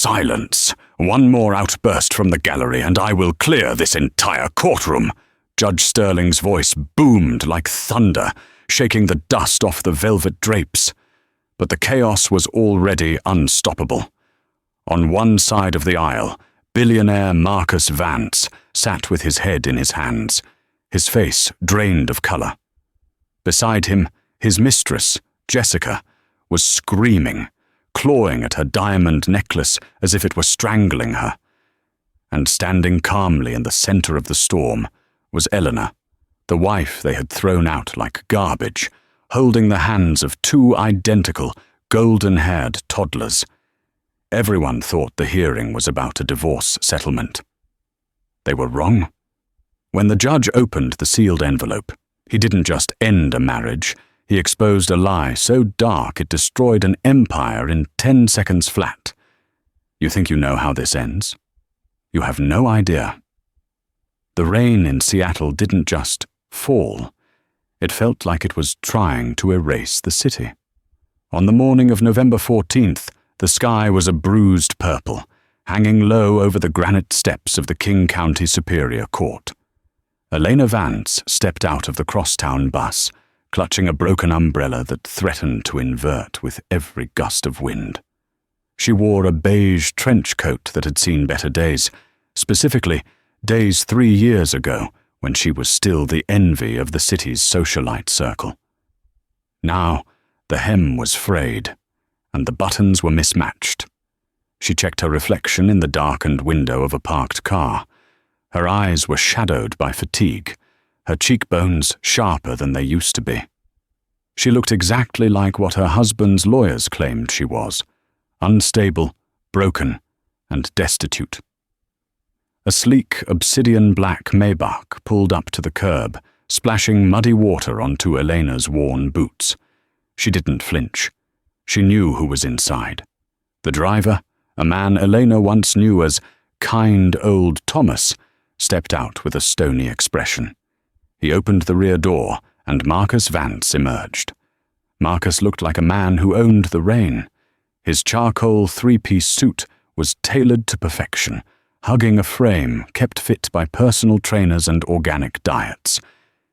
Silence! One more outburst from the gallery and I will clear this entire courtroom. Judge Sterling's voice boomed like thunder, shaking the dust off the velvet drapes. But the chaos was already unstoppable. On one side of the aisle, billionaire Marcus Vance sat with his head in his hands, his face drained of color. Beside him, his mistress, Jessica, was screaming, clawing at her diamond necklace as if it were strangling her. And standing calmly in the center of the storm was Eleanor, the wife they had thrown out like garbage, holding the hands of two identical, golden-haired toddlers. Everyone thought the hearing was about a divorce settlement. They were wrong. When the judge opened the sealed envelope, he didn't just end a marriage, he exposed a lie so dark it destroyed an empire in 10 seconds flat. You think you know how this ends? You have no idea. The rain in Seattle didn't just fall. It felt like it was trying to erase the city. On the morning of November 14th, the sky was a bruised purple, hanging low over the granite steps of the King County Superior Court. Elena Vance stepped out of the crosstown bus, clutching a broken umbrella that threatened to invert with every gust of wind. She wore a beige trench coat that had seen better days, specifically days 3 years ago when she was still the envy of the city's socialite circle. Now, the hem was frayed, and the buttons were mismatched. She checked her reflection in the darkened window of a parked car. Her eyes were shadowed by fatigue, her cheekbones sharper than they used to be. She looked exactly like what her husband's lawyers claimed she was, unstable, broken, and destitute. A sleek, obsidian-black Maybach pulled up to the curb, splashing muddy water onto Elena's worn boots. She didn't flinch. She knew who was inside. The driver, a man Elena once knew as kind old Thomas, stepped out with a stony expression. He opened the rear door, and Marcus Vance emerged. Marcus looked like a man who owned the rain. His charcoal 3-piece suit was tailored to perfection, hugging a frame kept fit by personal trainers and organic diets.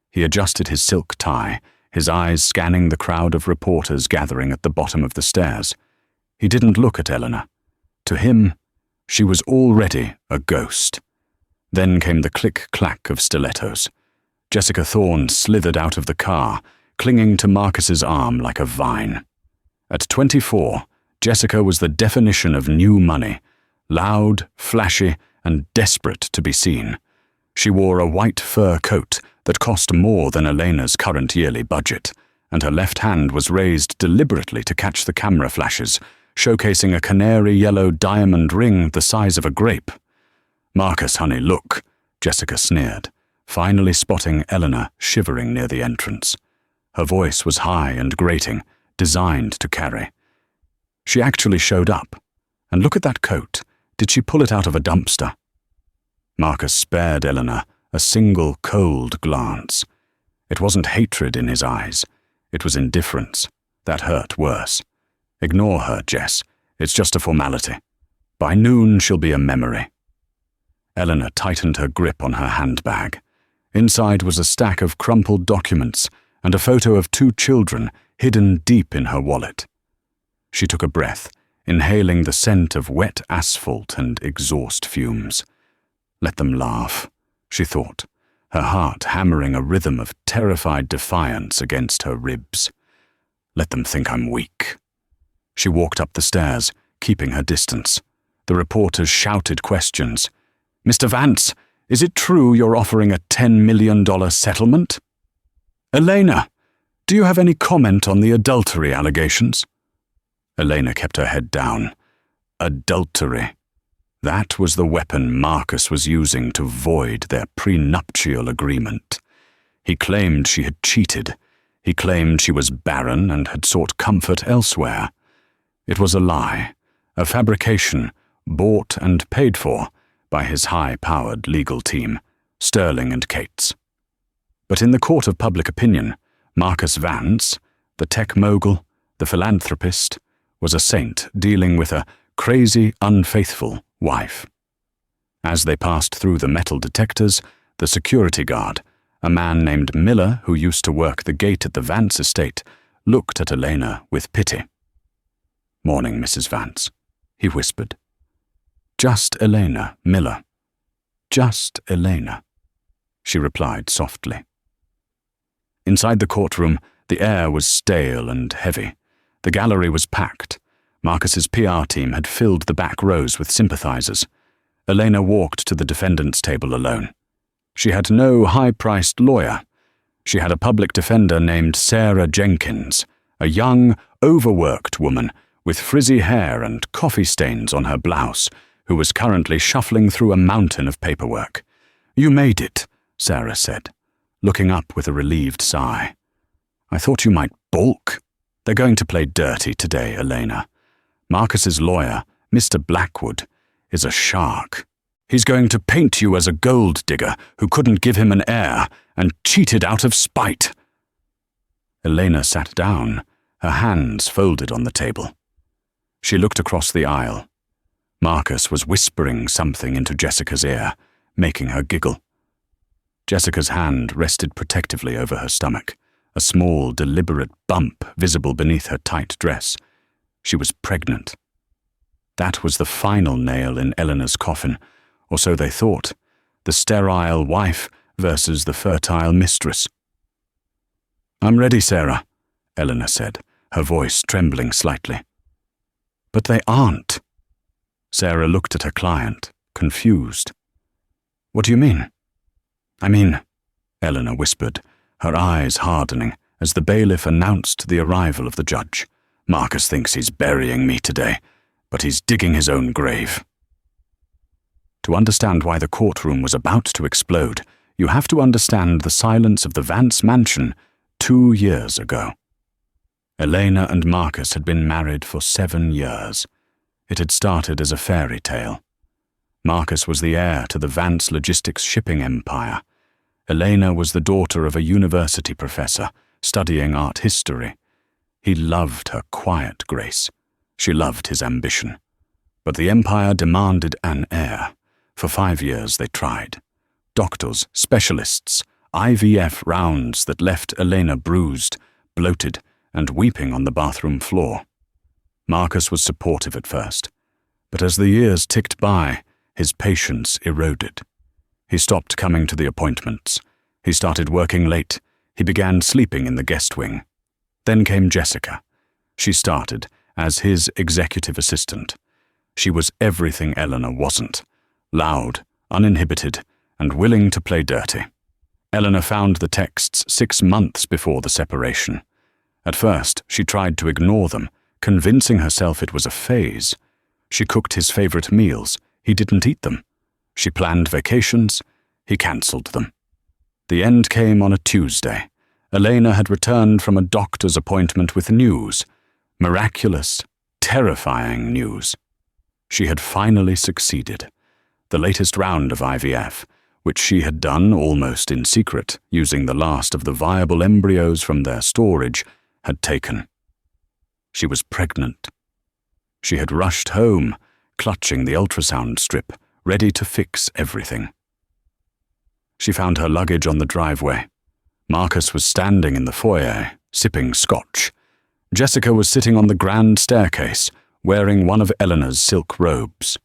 He adjusted his silk tie, his eyes scanning the crowd of reporters gathering at the bottom of the stairs. He didn't look at Eleanor. To him, she was already a ghost. Then came the click-clack of stilettos. Jessica Thorne slithered out of the car, clinging to Marcus's arm like a vine. At 24, Jessica was the definition of new money, loud, flashy, and desperate to be seen. She wore a white fur coat that cost more than Elena's current yearly budget, and her left hand was raised deliberately to catch the camera flashes, showcasing a canary yellow diamond ring the size of a grape. "Marcus, honey, look," Jessica sneered, finally spotting Eleanor shivering near the entrance. Her voice was high and grating, designed to carry. She actually showed up. And look at that coat. Did she pull it out of a dumpster? Marcus spared Eleanor a single cold glance. It wasn't hatred in his eyes. It was indifference. That hurt worse. "Ignore her, Jess. It's just a formality. By noon, she'll be a memory." Eleanor tightened her grip on her handbag. Inside was a stack of crumpled documents and a photo of 2 children hidden deep in her wallet. She took a breath, inhaling the scent of wet asphalt and exhaust fumes. Let them laugh, she thought, her heart hammering a rhythm of terrified defiance against her ribs. Let them think I'm weak. She walked up the stairs, keeping her distance. The reporters shouted questions. "Mr. Vance, is it true you're offering a $10 million settlement?" "Elena, do you have any comment on the adultery allegations?" Elena kept her head down. Adultery. That was the weapon Marcus was using to void their prenuptial agreement. He claimed she had cheated. He claimed she was barren and had sought comfort elsewhere. It was a lie, a fabrication, bought and paid for by his high-powered legal team, Sterling and Cates. But in the court of public opinion, Marcus Vance, the tech mogul, the philanthropist, was a saint dealing with a crazy, unfaithful wife. As they passed through the metal detectors, the security guard, a man named Miller who used to work the gate at the Vance estate, looked at Elena with pity. "Morning, Mrs. Vance," he whispered. "Just Elena, Miller. Just Elena," she replied softly. Inside the courtroom, the air was stale and heavy. The gallery was packed. Marcus's PR team had filled the back rows with sympathizers. Elena walked to the defendant's table alone. She had no high-priced lawyer. She had a public defender named Sarah Jenkins, a young, overworked woman with frizzy hair and coffee stains on her blouse, who was currently shuffling through a mountain of paperwork. "You made it," Sarah said, looking up with a relieved sigh. "I thought you might balk. They're going to play dirty today, Elena. Marcus's lawyer, Mr. Blackwood, is a shark. He's going to paint you as a gold digger who couldn't give him an heir and cheated out of spite." Elena sat down, her hands folded on the table. She looked across the aisle. Marcus was whispering something into Jessica's ear, making her giggle. Jessica's hand rested protectively over her stomach, a small, deliberate bump visible beneath her tight dress. She was pregnant. That was the final nail in Eleanor's coffin, or so they thought, the sterile wife versus the fertile mistress. "I'm ready, Sarah," Eleanor said, her voice trembling slightly. "But they aren't." Sarah looked at her client, confused. "What do you mean?" "I mean," Eleanor whispered, her eyes hardening as the bailiff announced the arrival of the judge. "Marcus thinks he's burying me today, but he's digging his own grave." To understand why the courtroom was about to explode, you have to understand the silence of the Vance mansion 2 years ago. Elena and Marcus had been married for 7 years. It had started as a fairy tale. Marcus was the heir to the Vance logistics shipping empire. Elena was the daughter of a university professor studying art history. He loved her quiet grace. She loved his ambition. But the empire demanded an heir. For 5 years they tried. Doctors, specialists, IVF rounds that left Elena bruised, bloated, and weeping on the bathroom floor. Marcus was supportive at first, but as the years ticked by, his patience eroded. He stopped coming to the appointments. He started working late. He began sleeping in the guest wing. Then came Jessica. She started as his executive assistant. She was everything Eleanor wasn't: loud, uninhibited, and willing to play dirty. Eleanor found the texts 6 months before the separation. At first, she tried to ignore them, convincing herself it was a phase. She cooked his favorite meals. He didn't eat them. She planned vacations. He cancelled them. The end came on a Tuesday. Elena had returned from a doctor's appointment with news. Miraculous, terrifying news. She had finally succeeded. The latest round of IVF, which she had done almost in secret, using the last of the viable embryos from their storage, had taken. She was pregnant. She had rushed home, clutching the ultrasound strip, ready to fix everything. She found her luggage on the driveway. Marcus was standing in the foyer, sipping scotch. Jessica was sitting on the grand staircase, wearing one of Eleanor's silk robes.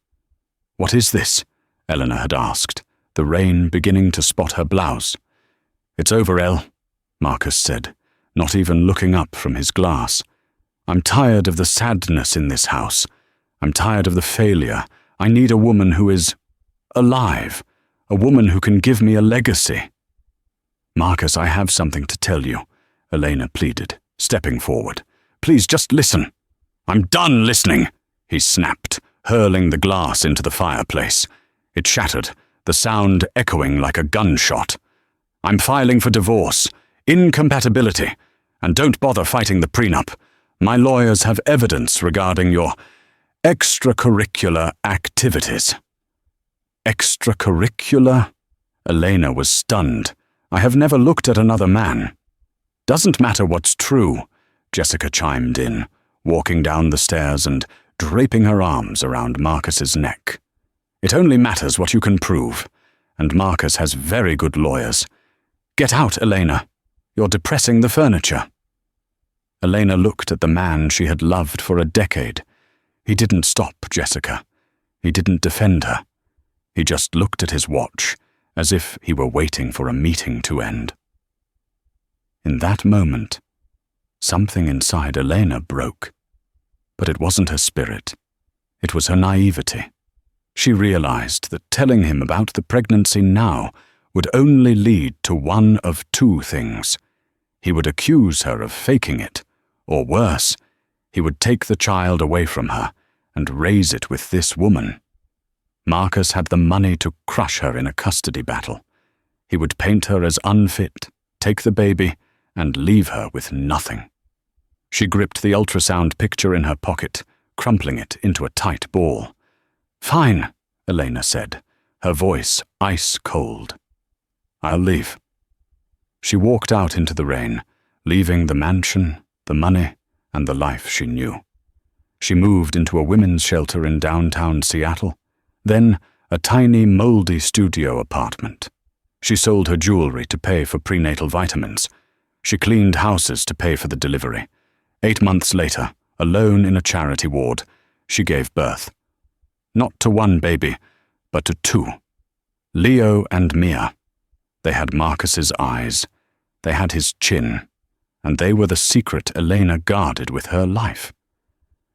"What is this?" Eleanor had asked, the rain beginning to spot her blouse. "It's over, Elle," Marcus said, not even looking up from his glass. "I'm tired of the sadness in this house. I'm tired of the failure. I need a woman who is alive, a woman who can give me a legacy." "Marcus, I have something to tell you," Elena pleaded, stepping forward. "Please, just listen." "I'm done listening," he snapped, hurling the glass into the fireplace. It shattered, the sound echoing like a gunshot. "I'm filing for divorce, incompatibility, and don't bother fighting the prenup. My lawyers have evidence regarding your extracurricular activities." "Extracurricular?" Elena was stunned. "I have never looked at another man." "Doesn't matter what's true," Jessica chimed in, walking down the stairs and draping her arms around Marcus's neck. "It only matters what you can prove, and Marcus has very good lawyers. Get out, Elena. You're depressing the furniture." Elena looked at the man she had loved for a decade. He didn't stop Jessica. He didn't defend her. He just looked at his watch, as if he were waiting for a meeting to end. In that moment, something inside Elena broke. But it wasn't her spirit. It was her naivety. She realized that telling him about the pregnancy now would only lead to one of two things. He would accuse her of faking it, or worse, he would take the child away from her and raise it with this woman. Marcus had the money to crush her in a custody battle. He would paint her as unfit, take the baby, and leave her with nothing. She gripped the ultrasound picture in her pocket, crumpling it into a tight ball. "Fine," Elena said, her voice ice cold. "I'll leave." She walked out into the rain, leaving the mansion, the money, and the life she knew. She moved into a women's shelter in downtown Seattle, then a tiny, moldy studio apartment. She sold her jewelry to pay for prenatal vitamins. She cleaned houses to pay for the delivery. 8 months later, alone in a charity ward, she gave birth. Not to one baby, but to 2. Leo and Mia. They had Marcus's eyes, they had his chin, and they were the secret Elena guarded with her life.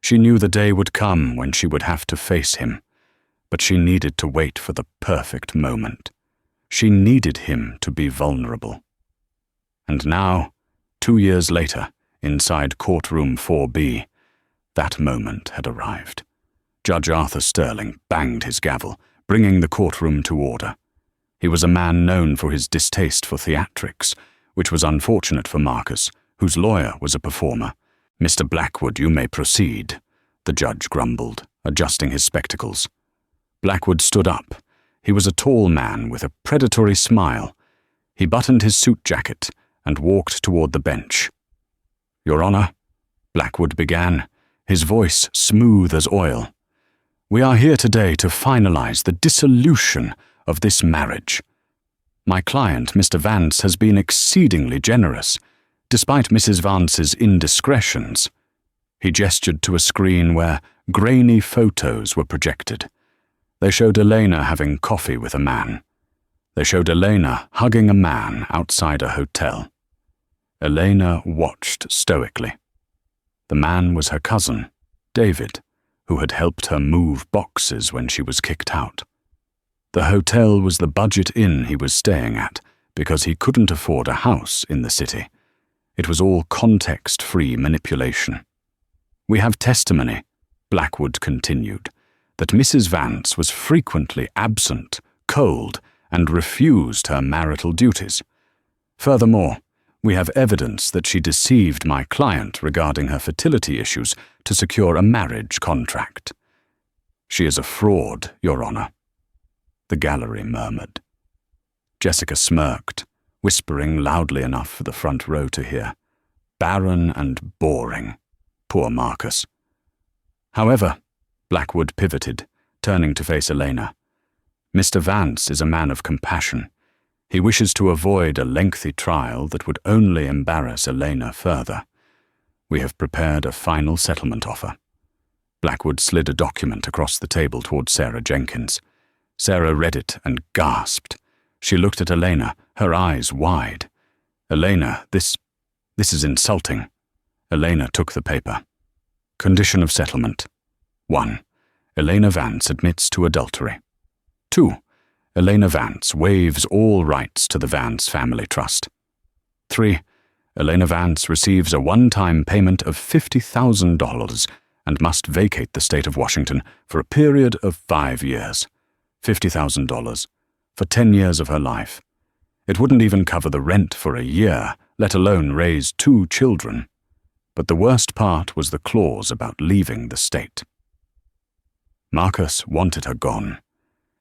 She knew the day would come when she would have to face him, but she needed to wait for the perfect moment. She needed him to be vulnerable. And now, 2 years later, inside courtroom 4B, that moment had arrived. Judge Arthur Sterling banged his gavel, bringing the courtroom to order. He was a man known for his distaste for theatrics, which was unfortunate for Marcus, whose lawyer was a performer. "Mr. Blackwood, you may proceed," the judge grumbled, adjusting his spectacles. Blackwood stood up. He was a tall man with a predatory smile. He buttoned his suit jacket and walked toward the bench. "Your Honor," Blackwood began, his voice smooth as oil, "we are here today to finalize the dissolution of this marriage. My client, Mr. Vance, has been exceedingly generous, despite Mrs. Vance's indiscretions." He gestured to a screen where grainy photos were projected. They showed Elena having coffee with a man. They showed Elena hugging a man outside a hotel. Elena watched stoically. The man was her cousin, David, who had helped her move boxes when she was kicked out. The hotel was the budget inn he was staying at because he couldn't afford a house in the city. It was all context-free manipulation. "We have testimony," Blackwood continued, "that Mrs. Vance was frequently absent, cold, and refused her marital duties. Furthermore, we have evidence that she deceived my client regarding her fertility issues to secure a marriage contract. She is a fraud, Your Honor," the gallery murmured. Jessica smirked, whispering loudly enough for the front row to hear. Barren and boring. Poor Marcus. "However," Blackwood pivoted, turning to face Elena, "Mr. Vance is a man of compassion. He wishes to avoid a lengthy trial that would only embarrass Elena further. We have prepared a final settlement offer." Blackwood slid a document across the table toward Sarah Jenkins. Sarah read it and gasped. She looked at Elena, her eyes wide. "Elena, this is insulting." Elena took the paper. Condition of settlement. 1. Elena Vance admits to adultery. 2. Elena Vance waives all rights to the Vance Family Trust. 3. Elena Vance receives a one-time payment of $50,000 and must vacate the state of Washington for a period of 5 years. $50,000 for 10 years of her life. It wouldn't even cover the rent for a year, let alone raise 2 children. But the worst part was the clause about leaving the state. Marcus wanted her gone.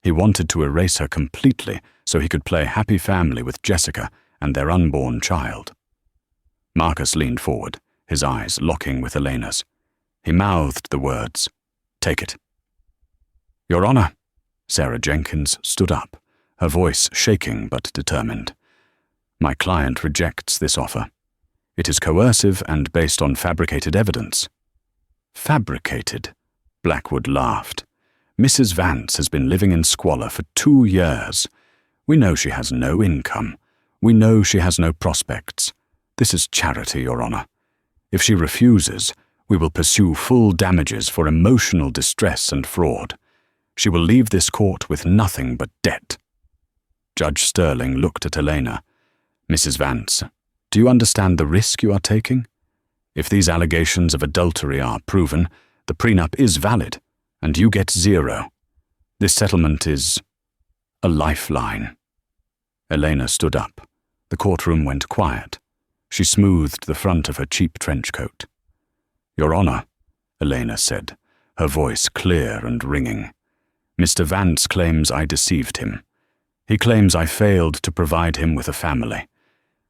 He wanted to erase her completely so he could play happy family with Jessica and their unborn child. Marcus leaned forward, his eyes locking with Elena's. He mouthed the words, Take it." "Your Honor." Sarah Jenkins stood up, her voice shaking but determined. "My client rejects this offer. It is coercive and based on fabricated evidence." "Fabricated?" Blackwood laughed. "Mrs. Vance has been living in squalor for 2 years. We know she has no income. We know she has no prospects. This is charity, Your Honor. If she refuses, we will pursue full damages for emotional distress and fraud. She will leave this court with nothing but debt." Judge Sterling looked at Elena. "Mrs. Vance, do you understand the risk you are taking? If these allegations of adultery are proven, the prenup is valid, and you get 0. This settlement is a lifeline." Elena stood up. The courtroom went quiet. She smoothed the front of her cheap trench coat. "Your Honor," Elena said, her voice clear and ringing, "Mr. Vance claims I deceived him. He claims I failed to provide him with a family.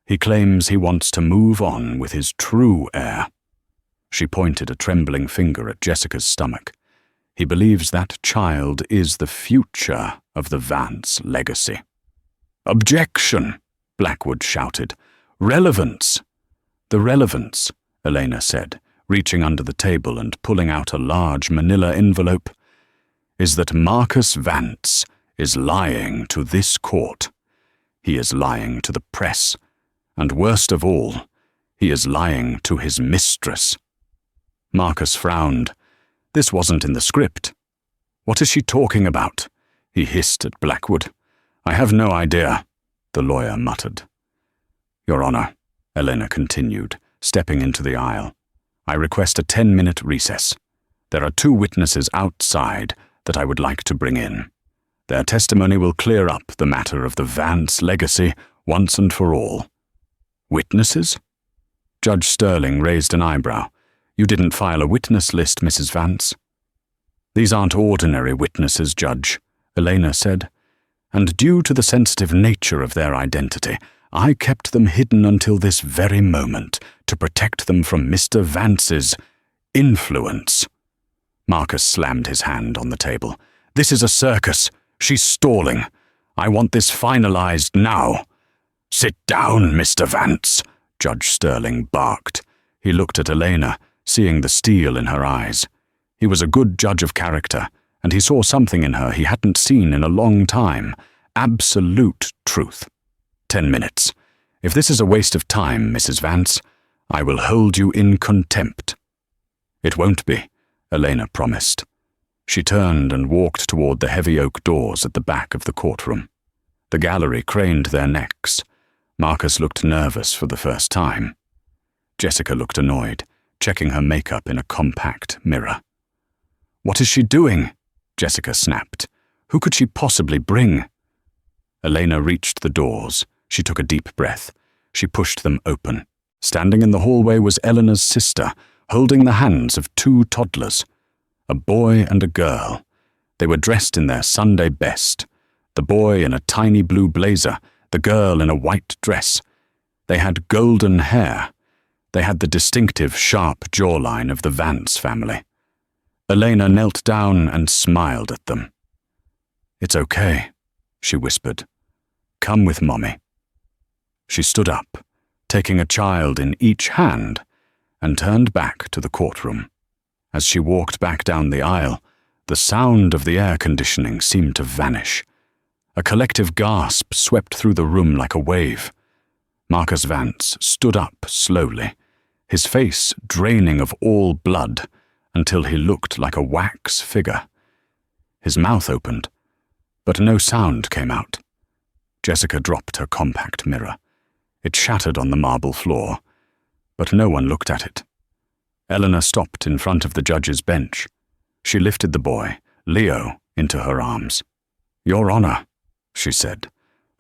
He claims he wants to move on with his true heir." She pointed a trembling finger at Jessica's stomach. "He believes that child is the future of the Vance legacy." "Objection!" Blackwood shouted. "Relevance!" "The relevance," Elena said, reaching under the table and pulling out a large manila envelope, "is that Marcus Vance is lying to this court. He is lying to the press, and worst of all, he is lying to his mistress." Marcus frowned. This wasn't in the script. "What is she talking about?" he hissed at Blackwood. "I have no idea," the lawyer muttered. "Your Honor," Elena continued, stepping into the aisle, "I request a 10-minute recess. There are 2 witnesses outside that I would like to bring in. Their testimony will clear up the matter of the Vance legacy once and for all." "Witnesses?" Judge Sterling raised an eyebrow. "You didn't file a witness list, Mrs. Vance." "These aren't ordinary witnesses, Judge," Elena said, "and due to the sensitive nature of their identity, I kept them hidden until this very moment to protect them from Mr. Vance's influence." Marcus slammed his hand on the table. "This is a circus. She's stalling. I want this finalized now." "Sit down, Mr. Vance," Judge Sterling barked. He looked at Elena, seeing the steel in her eyes. He was a good judge of character, and he saw something in her he hadn't seen in a long time. Absolute truth. 10 minutes. If this is a waste of time, Mrs. Vance, I will hold you in contempt." "It won't be," Elena promised. She turned and walked toward the heavy oak doors at the back of the courtroom. The gallery craned their necks. Marcus looked nervous for the first time. Jessica looked annoyed, checking her makeup in a compact mirror. "What is she doing?" Jessica snapped. "Who could she possibly bring?" Elena reached the doors. She took a deep breath. She pushed them open. Standing in the hallway was Eleanor's sister, holding the hands of 2 toddlers. A boy and a girl. They were dressed in their Sunday best. The boy in a tiny blue blazer, the girl in a white dress. They had golden hair. They had the distinctive, sharp jawline of the Vance family. Elena knelt down and smiled at them. "It's okay," she whispered. "Come with Mommy." She stood up, taking a child in each hand, and turned back to the courtroom. As she walked back down the aisle, the sound of the air conditioning seemed to vanish. A collective gasp swept through the room like a wave. Marcus Vance stood up slowly, his face draining of all blood until he looked like a wax figure. His mouth opened, but no sound came out. Jessica dropped her compact mirror. It shattered on the marble floor, but no one looked at it. Eleanor stopped in front of the judge's bench. She lifted the boy, Leo, into her arms. "Your Honor," she said,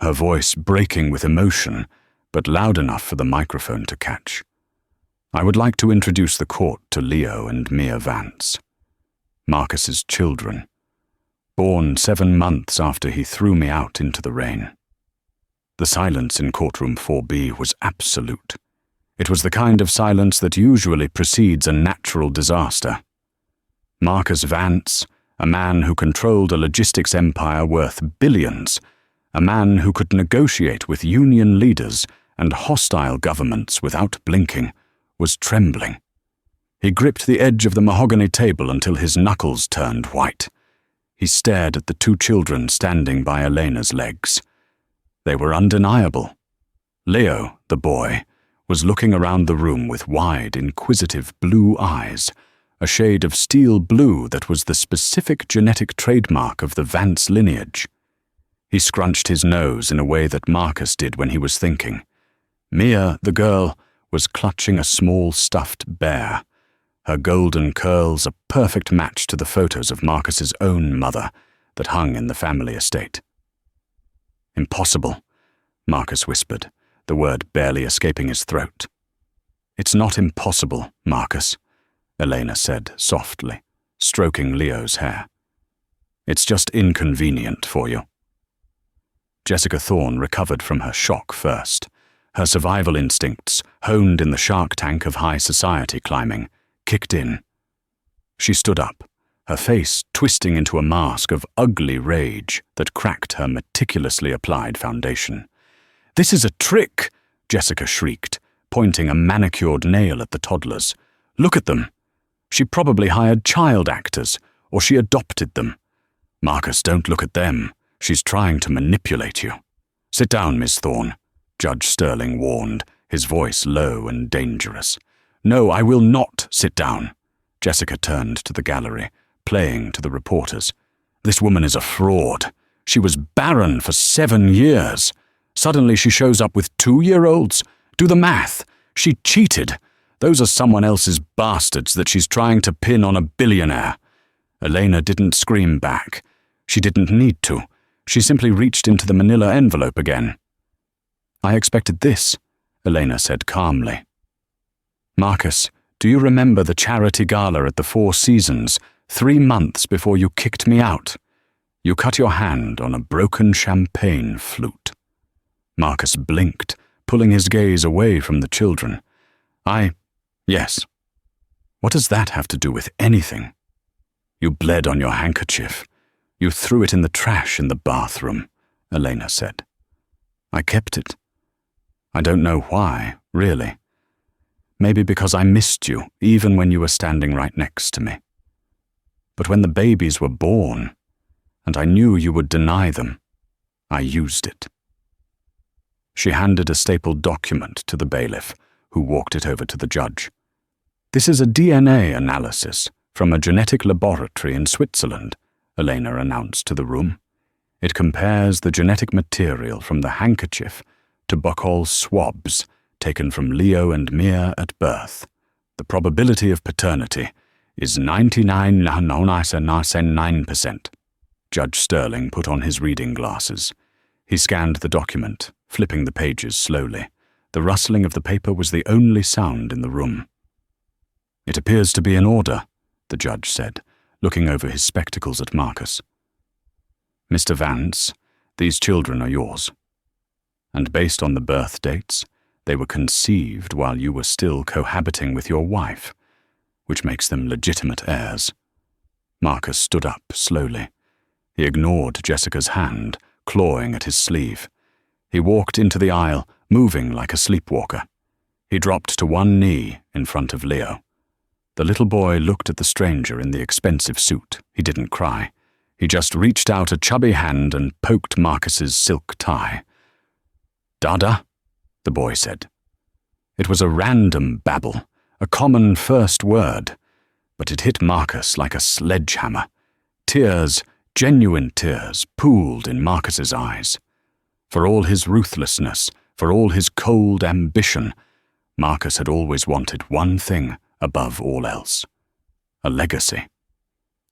her voice breaking with emotion, but loud enough for the microphone to catch. "I would like to introduce the court to Leo and Mia Vance, Marcus's children, born 7 months after he threw me out into the rain." The silence in courtroom 4B was absolute. It was the kind of silence that usually precedes a natural disaster. Marcus Vance, a man who controlled a logistics empire worth billions, a man who could negotiate with union leaders and hostile governments without blinking, was trembling. He gripped the edge of the mahogany table until his knuckles turned white. He stared at the two children standing by Elena's legs. They were undeniable. Leo, the boy, was looking around the room with wide, inquisitive blue eyes, a shade of steel blue that was the specific genetic trademark of the Vance lineage. He scrunched his nose in a way that Marcus did when he was thinking. Mia, the girl, was clutching a small stuffed bear, her golden curls a perfect match to the photos of Marcus's own mother that hung in the family estate. "Impossible," Marcus whispered, the word barely escaping his throat. "It's not impossible, Marcus," Elena said softly, stroking Leo's hair. "It's just inconvenient for you." Jessica Thorne recovered from her shock first. Her survival instincts, honed in the shark tank of high society climbing, kicked in. She stood up, her face twisting into a mask of ugly rage that cracked her meticulously applied foundation. "This is a trick!" Jessica shrieked, pointing a manicured nail at the toddlers. "Look at them! She probably hired child actors, or she adopted them. Marcus, don't look at them. She's trying to manipulate you." "Sit down, Miss Thorne," Judge Sterling warned, his voice low and dangerous. "No, I will not sit down." Jessica turned to the gallery, playing to the reporters. "This woman is a fraud. She was barren for 7 years. Suddenly she shows up with 2-year-olds. Do the math. She cheated. Those are someone else's bastards that she's trying to pin on a billionaire." Elena didn't scream back. She didn't need to. She simply reached into the manila envelope again. "I expected this," Elena said calmly. "Marcus, do you remember the charity gala at the Four Seasons 3 months before you kicked me out? You cut your hand on a broken champagne flute." Marcus blinked, pulling his gaze away from the children. Yes. What does that have to do with anything? You bled on your handkerchief. You threw it in the trash in the bathroom," Elena said. "I kept it. I don't know why, really. Maybe because I missed you, even when you were standing right next to me. But when the babies were born, and I knew you would deny them, I used it." She handed a stapled document to the bailiff, who walked it over to the judge. "This is a DNA analysis from a genetic laboratory in Switzerland," Elena announced to the room. "It compares the genetic material from the handkerchief to buccal swabs taken from Leo and Mia at birth. The probability of paternity is 99.9%. Judge Sterling put on his reading glasses. He scanned the document, flipping the pages slowly. The rustling of the paper was the only sound in the room. "It appears to be in order," the judge said, looking over his spectacles at Marcus. "Mr. Vance, these children are yours. And based on the birth dates, they were conceived while you were still cohabiting with your wife, which makes them legitimate heirs." Marcus stood up slowly. He ignored Jessica's hand, clawing at his sleeve. He walked into the aisle, moving like a sleepwalker. He dropped to one knee in front of Leo. The little boy looked at the stranger in the expensive suit. He didn't cry. He just reached out a chubby hand and poked Marcus's silk tie. "Dada," the boy said. It was a random babble, a common first word, but it hit Marcus like a sledgehammer. Tears, genuine tears, pooled in Marcus's eyes. For all his ruthlessness, for all his cold ambition, Marcus had always wanted one thing above all else: a legacy.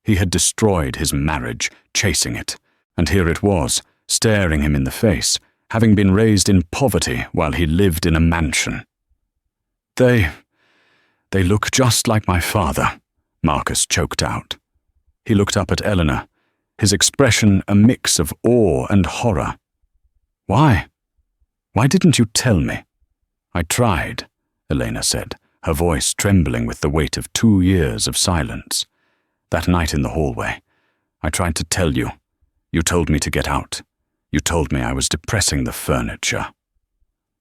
He had destroyed his marriage, chasing it, and here it was, staring him in the face, having been raised in poverty while he lived in a mansion. They look just like my father," Marcus choked out. He looked up at Eleanor, his expression a mix of awe and horror. "Why? Why didn't you tell me?" "I tried," Elena said, her voice trembling with the weight of 2 years of silence. That night in the hallway, I tried to tell you. You told me to get out. You told me I was depressing the furniture."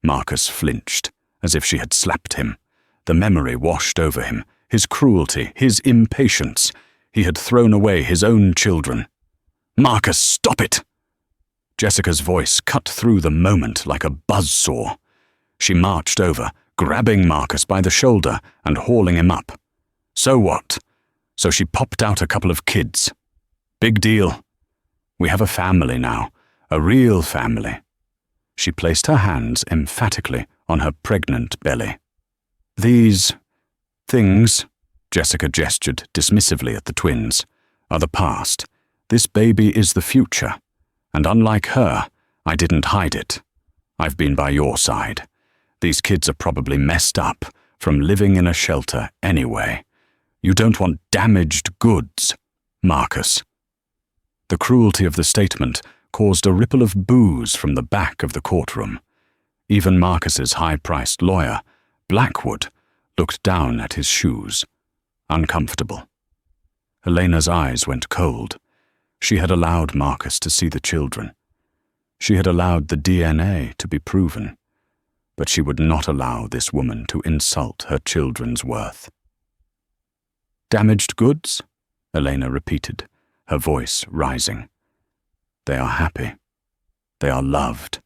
Marcus flinched, as if she had slapped him. The memory washed over him, his cruelty, his impatience. He had thrown away his own children. "Marcus, stop it!" Jessica's voice cut through the moment like a buzzsaw. She marched over, grabbing Marcus by the shoulder and hauling him up. "So what? So she popped out a couple of kids. Big deal. We have a family now, a real family." She placed her hands emphatically on her pregnant belly. "These things," Jessica gestured dismissively at the twins, "are the past. This baby is the future. And unlike her, I didn't hide it. I've been by your side. These kids are probably messed up from living in a shelter anyway. You don't want damaged goods, Marcus." The cruelty of the statement caused a ripple of boos from the back of the courtroom. Even Marcus's high-priced lawyer, Blackwood, looked down at his shoes, uncomfortable. Elena's eyes went cold. She had allowed Marcus to see the children. She had allowed the DNA to be proven. But she would not allow this woman to insult her children's worth. "Damaged goods?" Elena repeated, her voice rising. "They are happy. They are loved.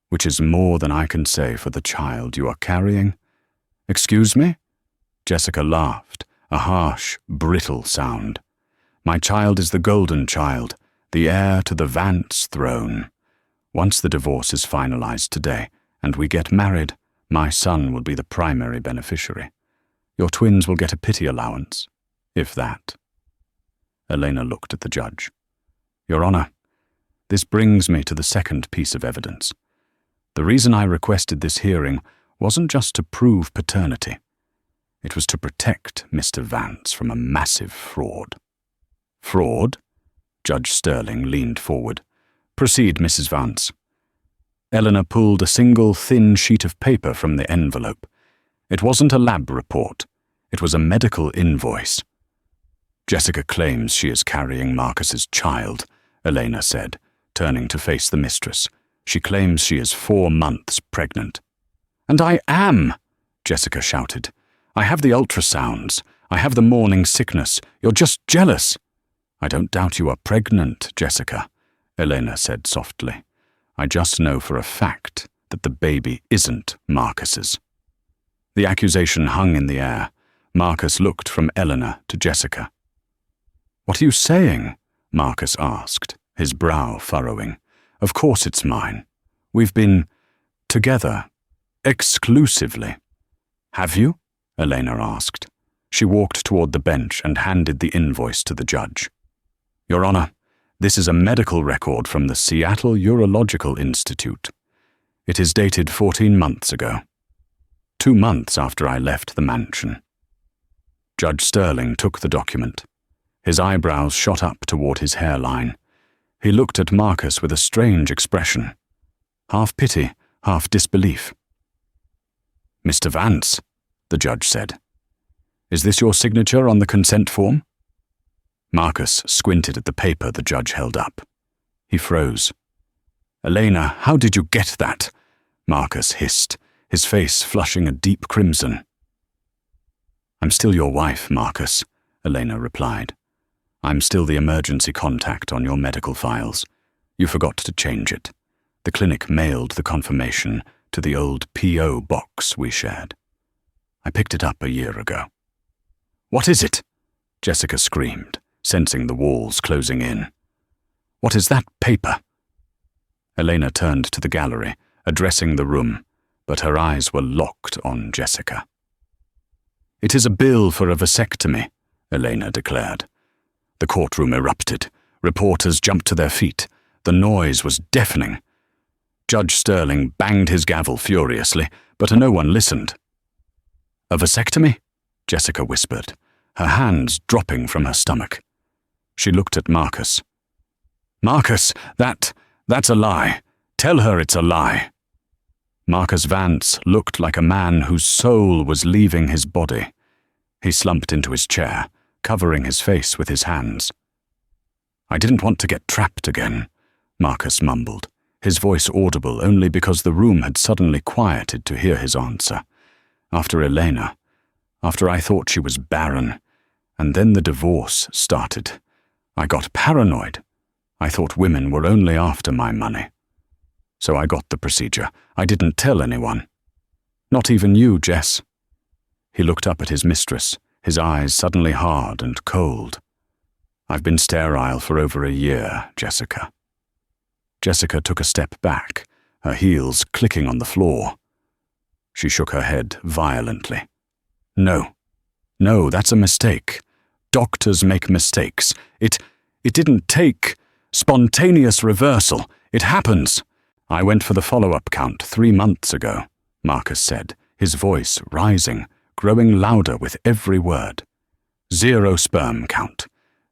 Which is more than I can say for the child you are carrying." "Excuse me?" Jessica laughed, a harsh, brittle sound. "My child is the golden child, the heir to the Vance throne. Once the divorce is finalized today, and we get married, my son will be the primary beneficiary. Your twins will get a pity allowance, if that." Elena looked at the judge. "Your Honor, this brings me to the second piece of evidence. The reason I requested this hearing wasn't just to prove paternity. It was to protect Mr. Vance from a massive fraud." "Fraud?" Judge Sterling leaned forward. "Proceed, Mrs. Vance." Eleanor pulled a single thin sheet of paper from the envelope. It wasn't a lab report. It was a medical invoice. "Jessica claims she is carrying Marcus's child," Elena said, turning to face the mistress. "She claims she is 4 months pregnant." "And I am!" Jessica shouted. "I have the ultrasounds. I have the morning sickness. You're just jealous." "I don't doubt you are pregnant, Jessica," Elena said softly. "I just know for a fact that the baby isn't Marcus's." The accusation hung in the air. Marcus looked from Eleanor to Jessica. "What are you saying?" Marcus asked, his brow furrowing. "Of course it's mine. We've been together, exclusively." "Have you?" Elena asked. She walked toward the bench and handed the invoice to the judge. "Your Honor, this is a medical record from the Seattle Urological Institute. It is dated 14 months ago, 2 months after I left the mansion." Judge Sterling took the document. His eyebrows shot up toward his hairline. He looked at Marcus with a strange expression, half pity, half disbelief. "Mr. Vance," the judge said, "is this your signature on the consent form?" Marcus squinted at the paper the judge held up. He froze. "Elena, how did you get that?" Marcus hissed, his face flushing a deep crimson. "I'm still your wife, Marcus," Elena replied. "I'm still the emergency contact on your medical files. You forgot to change it. The clinic mailed the confirmation to the old P.O. box we shared. I picked it up a year ago." "What is it?" Jessica screamed, sensing the walls closing in. "What is that paper?" Elena turned to the gallery, addressing the room, but her eyes were locked on Jessica. "It is a bill for a vasectomy," Elena declared. The courtroom erupted. Reporters jumped to their feet. The noise was deafening. Judge Sterling banged his gavel furiously, but no one listened. "A vasectomy?" Jessica whispered, her hands dropping from her stomach. She looked at Marcus. "Marcus, that's a lie. Tell her it's a lie." Marcus Vance looked like a man whose soul was leaving his body. He slumped into his chair, covering his face with his hands. "I didn't want to get trapped again," Marcus mumbled, his voice audible only because the room had suddenly quieted to hear his answer. "After Elena, after I thought she was barren, and then the divorce started, I got paranoid. I thought women were only after my money. So I got the procedure. I didn't tell anyone. Not even you, Jess." He looked up at his mistress, his eyes suddenly hard and cold. "I've been sterile for over a year, Jessica." Jessica took a step back, her heels clicking on the floor. She shook her head violently. No, that's a mistake. Doctors make mistakes. It didn't take spontaneous reversal. It happens. I went for the follow-up count 3 months ago," Marcus said, his voice rising, growing louder with every word. 0 sperm count.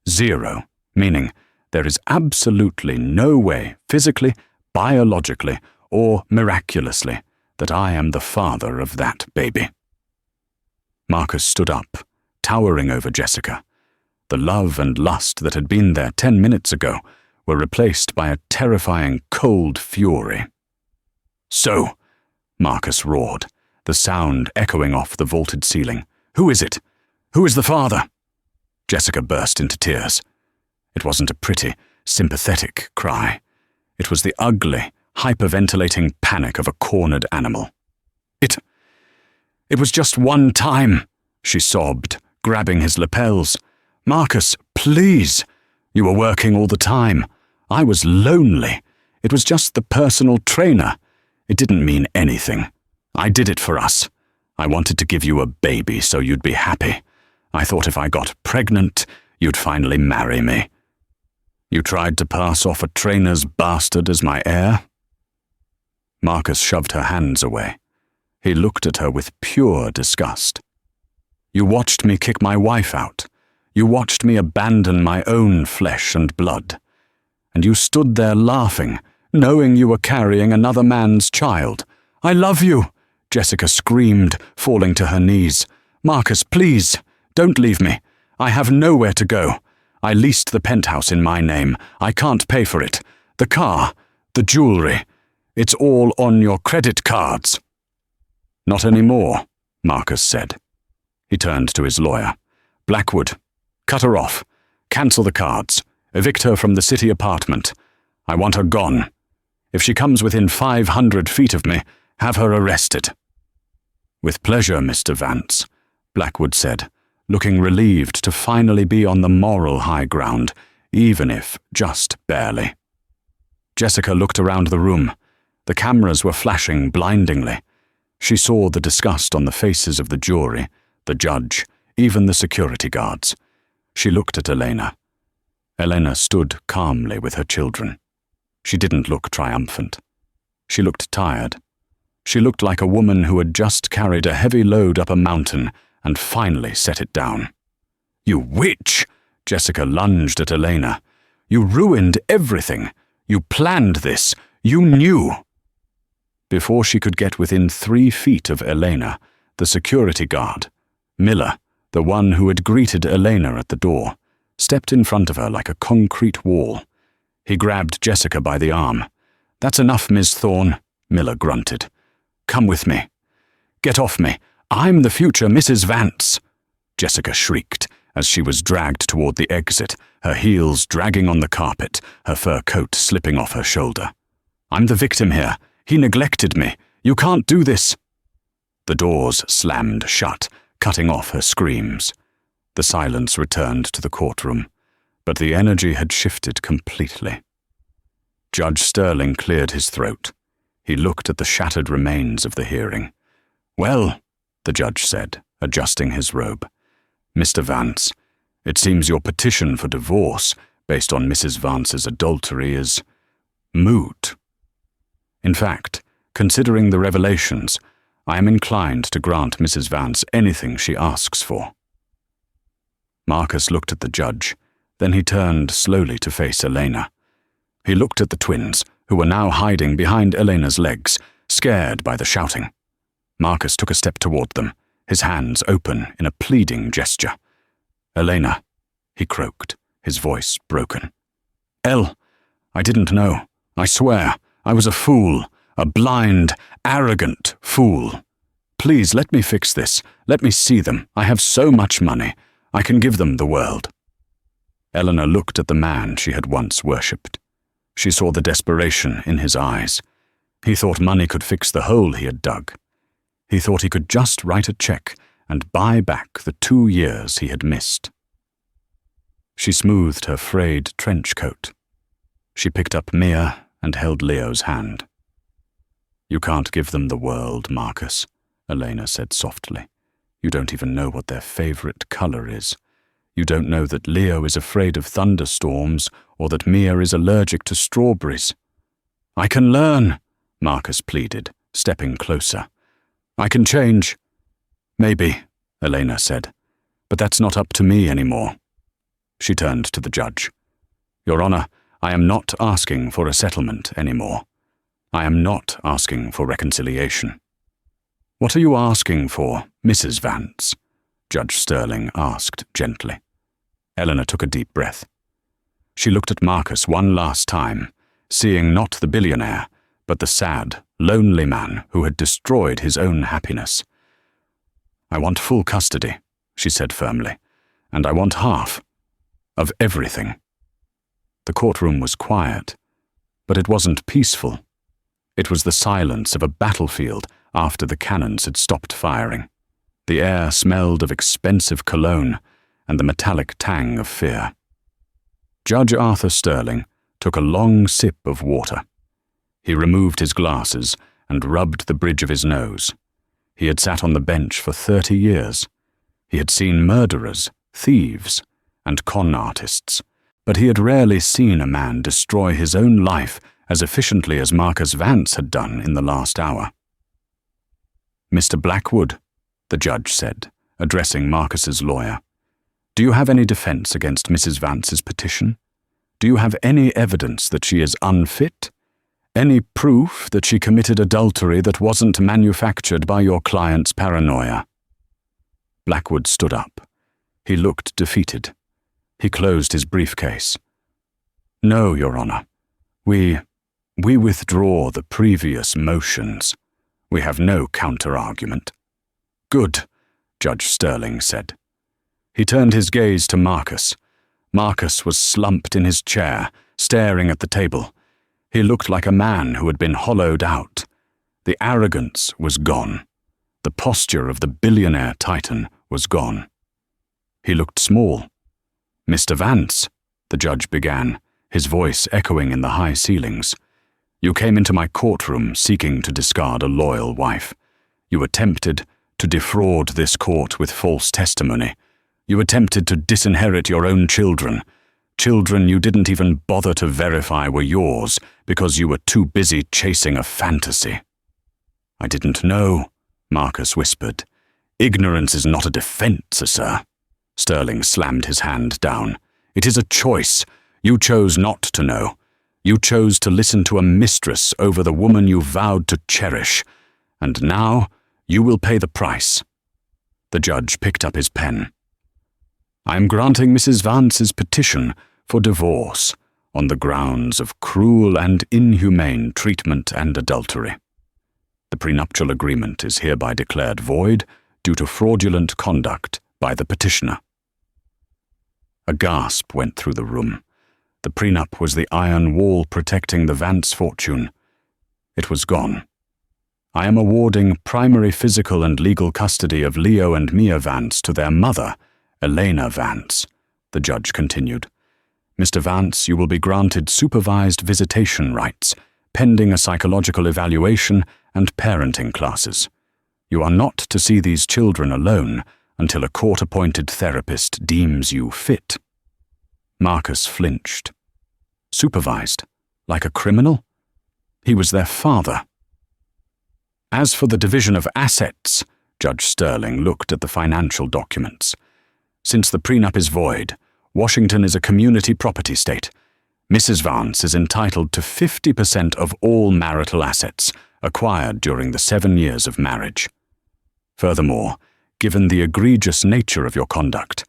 0, meaning there is absolutely no way, physically, biologically, or miraculously, that I am the father of that baby. Marcus stood up, towering over Jessica. The love and lust that had been there 10 minutes ago were replaced by a terrifying cold fury. "So," Marcus roared, the sound echoing off the vaulted ceiling. "Who is it? Who is the father?" Jessica burst into tears. It wasn't a pretty, sympathetic cry. It was the ugly, hyperventilating panic of a cornered animal. It was just one time," she sobbed, grabbing his lapels. "Marcus, please. You were working all the time. I was lonely. It was just the personal trainer. It didn't mean anything. I did it for us. I wanted to give you a baby so you'd be happy. I thought if I got pregnant, you'd finally marry me. You tried to pass off a trainer's bastard as my heir?" Marcus shoved her hands away. He looked at her with pure disgust. "You watched me kick my wife out. You watched me abandon my own flesh and blood. And you stood there laughing, knowing you were carrying another man's child. I love you," Jessica screamed, falling to her knees. "Marcus, please, don't leave me. I have nowhere to go. I leased the penthouse in my name. I can't pay for it. The car, the jewelry, it's all on your credit cards." "Not anymore," Marcus said. He turned to his lawyer. "Blackwood, cut her off. Cancel the cards. Evict her from the city apartment. I want her gone. If she comes within 500 feet of me, have her arrested." "With pleasure, Mr. Vance," Blackwood said, looking relieved to finally be on the moral high ground, even if just barely. Jessica looked around the room. The cameras were flashing blindingly. She saw the disgust on the faces of the jury, the judge, even the security guards. She looked at Elena. Elena stood calmly with her children. She didn't look triumphant. She looked tired. She looked like a woman who had just carried a heavy load up a mountain and finally set it down. "You witch!" Jessica lunged at Elena. "You ruined everything. You planned this. You knew." Before she could get within 3 feet of Elena, the security guard, Miller, the one who had greeted Elena at the door, stepped in front of her like a concrete wall. He grabbed Jessica by the arm. "That's enough, Ms. Thorne," Miller grunted. "Come with me. Get off me. I'm the future Mrs. Vance," Jessica shrieked as she was dragged toward the exit, her heels dragging on the carpet, her fur coat slipping off her shoulder. "I'm the victim here. He neglected me. You can't do this." The doors slammed shut, cutting off her screams. The silence returned to the courtroom, but the energy had shifted completely. Judge Sterling cleared his throat. He looked at the shattered remains of the hearing. "Well," the judge said, adjusting his robe, "Mr. Vance, it seems your petition for divorce, based on Mrs. Vance's adultery, is moot. In fact, considering the revelations, I am inclined to grant Mrs. Vance anything she asks for." Marcus looked at the judge, then he turned slowly to face Elena. He looked at the twins, who were now hiding behind Elena's legs, scared by the shouting. Marcus took a step toward them, his hands open in a pleading gesture. Elena, he croaked, his voice broken. I didn't know. I swear, I was a fool, a blind, arrogant fool. Please, let me fix this. Let me see them. I have so much money. I can give them the world. Eleanor looked at the man she had once worshipped. She saw the desperation in his eyes. He thought money could fix the hole he had dug. He thought he could just write a check and buy back the 2 years he had missed. She smoothed her frayed trench coat. She picked up Mia and held Leo's hand. "You can't give them the world, Marcus," Elena said softly. "You don't even know what their favorite color is. You don't know that Leo is afraid of thunderstorms or that Mia is allergic to strawberries." "I can learn," Marcus pleaded, stepping closer. "I can change." "Maybe," Elena said, "but that's not up to me anymore." She turned to the judge. "Your Honor, I am not asking for a settlement anymore. I am not asking for reconciliation." "What are you asking for, Mrs. Vance?" Judge Sterling asked gently. Eleanor took a deep breath. She looked at Marcus one last time, seeing not the billionaire, but the sad, lonely man who had destroyed his own happiness. "I want full custody," she said firmly, "and I want half of everything." The courtroom was quiet, but it wasn't peaceful. It was the silence of a battlefield after the cannons had stopped firing. The air smelled of expensive cologne and the metallic tang of fear. Judge Arthur Sterling took a long sip of water. He removed his glasses and rubbed the bridge of his nose. He had sat on the bench for 30 years. He had seen murderers, thieves, and con artists, but he had rarely seen a man destroy his own life as efficiently as Marcus Vance had done in the last hour. "Mr. Blackwood," the judge said, addressing Marcus's lawyer, "do you have any defense against Mrs. Vance's petition? Do you have any evidence that she is unfit? Any proof that she committed adultery that wasn't manufactured by your client's paranoia?" Blackwood stood up. He looked defeated. He closed his briefcase. "No, Your Honor. We withdraw the previous motions. We have no counter-argument." "Good," Judge Sterling said. He turned his gaze to Marcus. Marcus was slumped in his chair, staring at the table. He looked like a man who had been hollowed out. The arrogance was gone. The posture of the billionaire titan was gone. He looked small. "Mr. Vance," the judge began, his voice echoing in the high ceilings, "you came into my courtroom seeking to discard a loyal wife. You attempted to defraud this court with false testimony. You attempted to disinherit your own children, children you didn't even bother to verify were yours because you were too busy chasing a fantasy." "I didn't know," Marcus whispered. "Ignorance is not a defense, sir." Sterling slammed his hand down. "It is a choice. You chose not to know. You chose to listen to a mistress over the woman you vowed to cherish. And now you will pay the price." The judge picked up his pen. "I am granting Mrs. Vance's petition for divorce on the grounds of cruel and inhumane treatment and adultery. The prenuptial agreement is hereby declared void due to fraudulent conduct by the petitioner." A gasp went through the room. The prenup was the iron wall protecting the Vance fortune. It was gone. "I am awarding primary physical and legal custody of Leo and Mia Vance to their mother, Elena Vance," the judge continued. "Mr. Vance, you will be granted supervised visitation rights, pending a psychological evaluation and parenting classes. You are not to see these children alone until a court-appointed therapist deems you fit." Marcus flinched. Supervised? Like a criminal? He was their father. "As for the division of assets," Judge Sterling looked at the financial documents. "Since the prenup is void, Washington is a community property state. Mrs. Vance is entitled to 50% of all marital assets acquired during the 7 years of marriage. Furthermore, given the egregious nature of your conduct,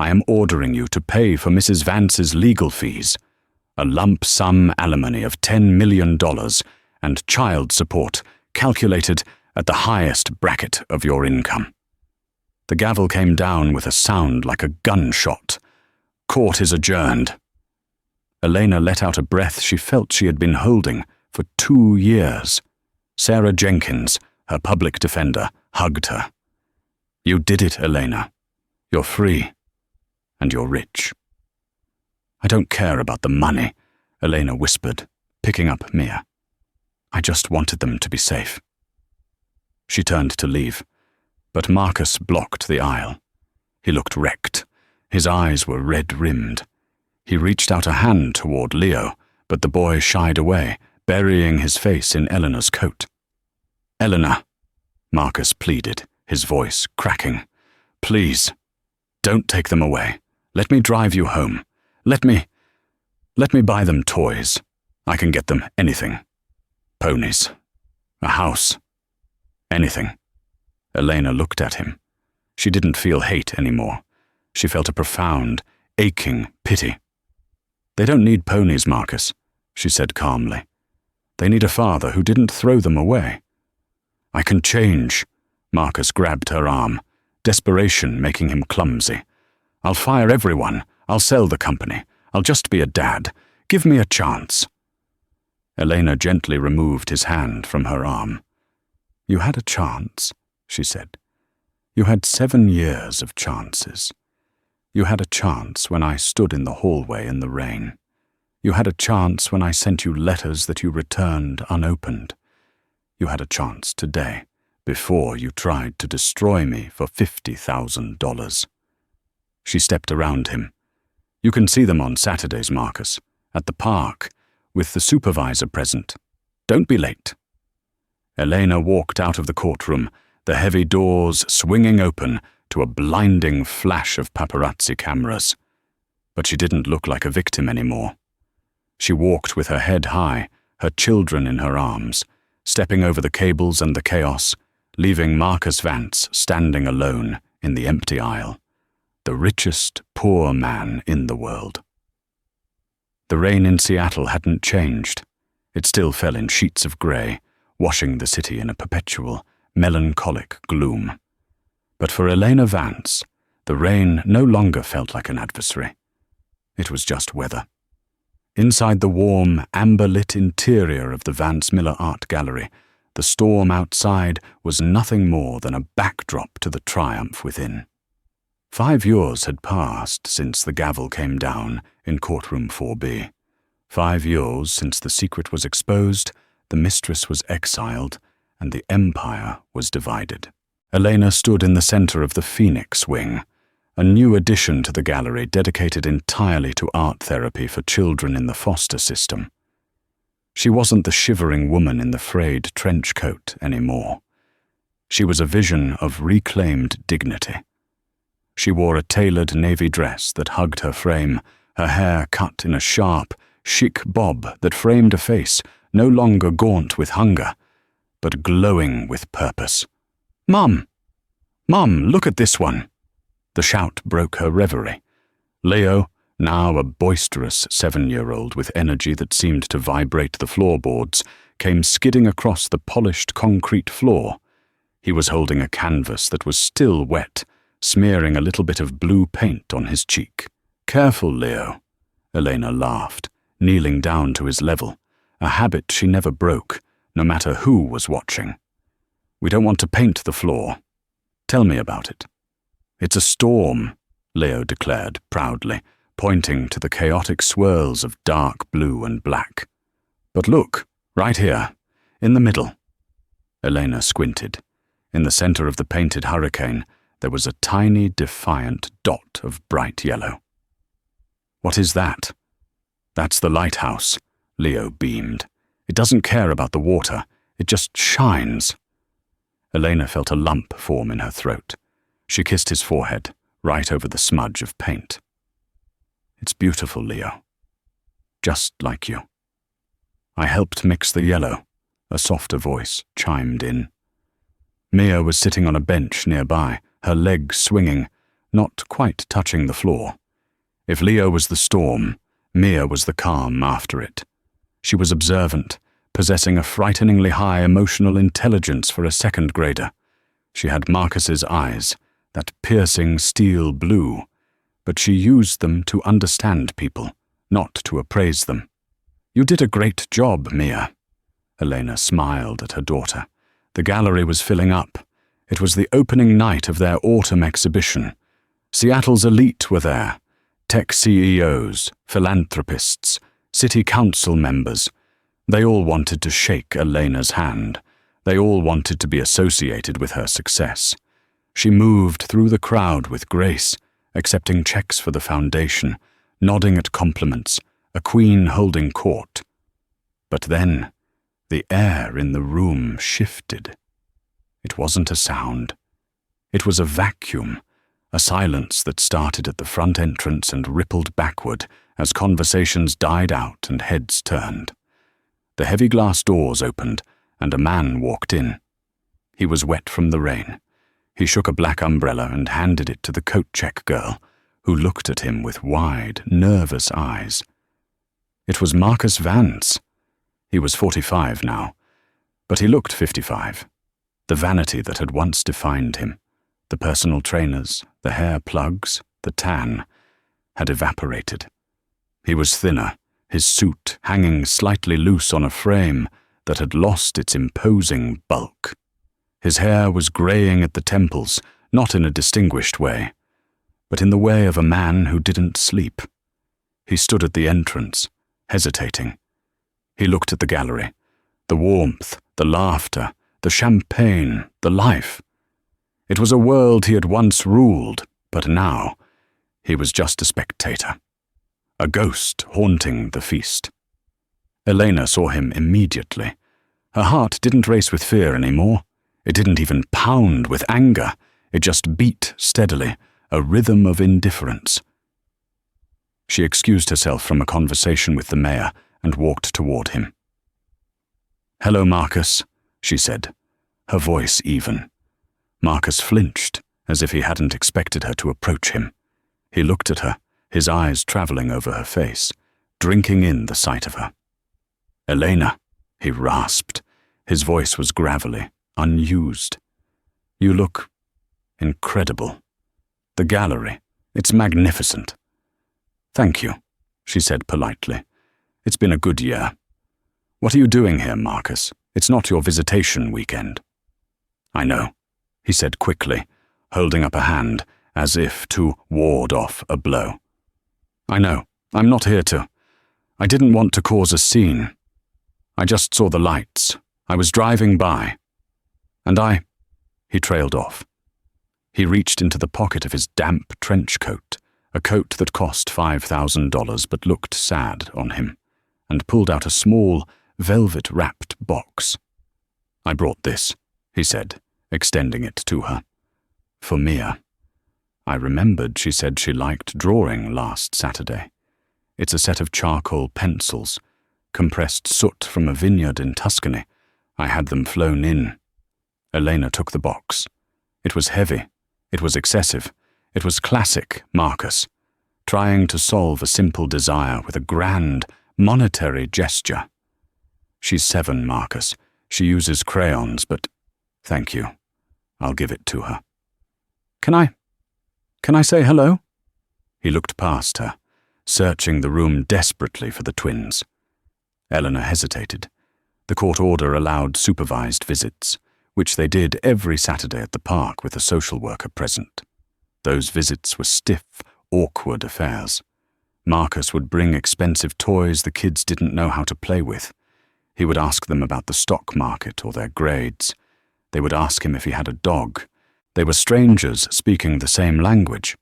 I am ordering you to pay for Mrs. Vance's legal fees, a lump sum alimony of $10 million and child support calculated at the highest bracket of your income." The gavel came down with a sound like a gunshot. Court is adjourned. Elena let out a breath she felt she had been holding for 2 years. Sarah Jenkins, her public defender, hugged her. "You did it, Elena. You're free. And you're rich." "I don't care about the money," Elena whispered, picking up Mia. "I just wanted them to be safe." She turned to leave, but Marcus blocked the aisle. He looked wrecked. His eyes were red-rimmed. He reached out a hand toward Leo, but the boy shied away, burying his face in Eleanor's coat. "Eleanor," Marcus pleaded, his voice cracking. "Please, don't take them away. Let me drive you home. Let me buy them toys. I can get them anything. Ponies. A house. Anything." Elena looked at him. She didn't feel hate anymore. She felt a profound, aching pity. "They don't need ponies, Marcus," she said calmly. "They need a father who didn't throw them away." "I can change." Marcus grabbed her arm, desperation making him clumsy. "I'll fire everyone. I'll sell the company. I'll just be a dad. Give me a chance." Elena gently removed his hand from her arm. "You had a chance," she said. "You had 7 years of chances. You had a chance when I stood in the hallway in the rain. You had a chance when I sent you letters that you returned unopened. You had a chance today, before you tried to destroy me for $50,000. She stepped around him. "You can see them on Saturdays, Marcus, at the park, with the supervisor present. Don't be late." Elena walked out of the courtroom, the heavy doors swinging open to a blinding flash of paparazzi cameras. But she didn't look like a victim anymore. She walked with her head high, her children in her arms, stepping over the cables and the chaos, leaving Marcus Vance standing alone in the empty aisle, the richest poor man in the world. The rain in Seattle hadn't changed. It still fell in sheets of grey, washing the city in a perpetual, melancholic gloom. But for Elena Vance, the rain no longer felt like an adversary. It was just weather. Inside the warm, amber-lit interior of the Vance Miller Art Gallery, the storm outside was nothing more than a backdrop to the triumph within. 5 years had passed since the gavel came down in courtroom 4B. 5 years since the secret was exposed, the mistress was exiled, and the empire was divided. Elena stood in the center of the Phoenix Wing, a new addition to the gallery dedicated entirely to art therapy for children in the foster system. She wasn't the shivering woman in the frayed trench coat anymore. She was a vision of reclaimed dignity. She wore a tailored navy dress that hugged her frame, her hair cut in a sharp, chic bob that framed a face no longer gaunt with hunger, but glowing with purpose. "Mum! Mum, look at this one!" The shout broke her reverie. Leo, now a boisterous 7-year-old with energy that seemed to vibrate the floorboards, came skidding across the polished concrete floor. He was holding a canvas that was still wet, smearing a little bit of blue paint on his cheek. "Careful, Leo," Elena laughed, kneeling down to his level, a habit she never broke, no matter who was watching. "We don't want to paint the floor. Tell me about it." "It's a storm," Leo declared proudly, pointing to the chaotic swirls of dark blue and black. "But look, right here, in the middle." Elena squinted. In the center of the painted hurricane, there was a tiny, defiant dot of bright yellow. "What is that?" "That's the lighthouse," Leo beamed. "It doesn't care about the water. It just shines." Elena felt a lump form in her throat. She kissed his forehead, right over the smudge of paint. "It's beautiful, Leo. Just like you." "I helped mix the yellow," a softer voice chimed in. Mia was sitting on a bench nearby, her legs swinging, not quite touching the floor. If Leo was the storm, Mia was the calm after it. She was observant, possessing a frighteningly high emotional intelligence for a second grader. She had Marcus's eyes, that piercing steel blue, but she used them to understand people, not to appraise them. "You did a great job, Mia." Elena smiled at her daughter. The gallery was filling up. It was the opening night of their autumn exhibition. Seattle's elite were there. Tech CEOs, philanthropists, city council members. They all wanted to shake Elena's hand. They all wanted to be associated with her success. She moved through the crowd with grace, accepting checks for the foundation, nodding at compliments, a queen holding court. But then, the air in the room shifted. It wasn't a sound. It was a vacuum, a silence that started at the front entrance and rippled backward as conversations died out and heads turned. The heavy glass doors opened, and a man walked in. He was wet from the rain. He shook a black umbrella and handed it to the coat-check girl, who looked at him with wide, nervous eyes. It was Marcus Vance. He was 45 now, but he looked 55. The vanity that had once defined him, the personal trainers, the hair plugs, the tan, had evaporated. He was thinner, his suit hanging slightly loose on a frame that had lost its imposing bulk. His hair was graying at the temples, not in a distinguished way, but in the way of a man who didn't sleep. He stood at the entrance, hesitating. He looked at the gallery, the warmth, the laughter, the champagne, the life. It was a world he had once ruled, but now he was just a spectator, a ghost haunting the feast. Elena saw him immediately. Her heart didn't race with fear anymore. It didn't even pound with anger. It just beat steadily, a rhythm of indifference. She excused herself from a conversation with the mayor and walked toward him. "Hello, Marcus," she said, her voice even. Marcus flinched, as if he hadn't expected her to approach him. He looked at her, his eyes traveling over her face, drinking in the sight of her. "Elena," he rasped. His voice was gravelly, unused. "You look incredible. The gallery, it's magnificent." "Thank you," she said politely. "It's been a good year." "What are you doing here, Marcus? It's not your visitation weekend." "I know," he said quickly, holding up a hand as if to ward off a blow. "I know. I'm not here to. I didn't want to cause a scene. I just saw the lights. I was driving by. And he trailed off. He reached into the pocket of his damp trench coat, a coat that cost $5,000 but looked sad on him, and pulled out a small, velvet-wrapped box. "I brought this," he said, extending it to her. "For Mia. I remembered she said she liked drawing last Saturday. It's a set of charcoal pencils, compressed soot from a vineyard in Tuscany. I had them flown in." Elena took the box. It was heavy. It was excessive. It was classic Marcus, trying to solve a simple desire with a grand, monetary gesture. "She's 7, Marcus. She uses crayons, but thank you. I'll give it to her." Can I say hello?" He looked past her, searching the room desperately for the twins. Eleanor hesitated. The court order allowed supervised visits, which they did every Saturday at the park with a social worker present. Those visits were stiff, awkward affairs. Marcus would bring expensive toys the kids didn't know how to play with. He would ask them about the stock market or their grades. They would ask him if he had a dog. They were strangers speaking the same language.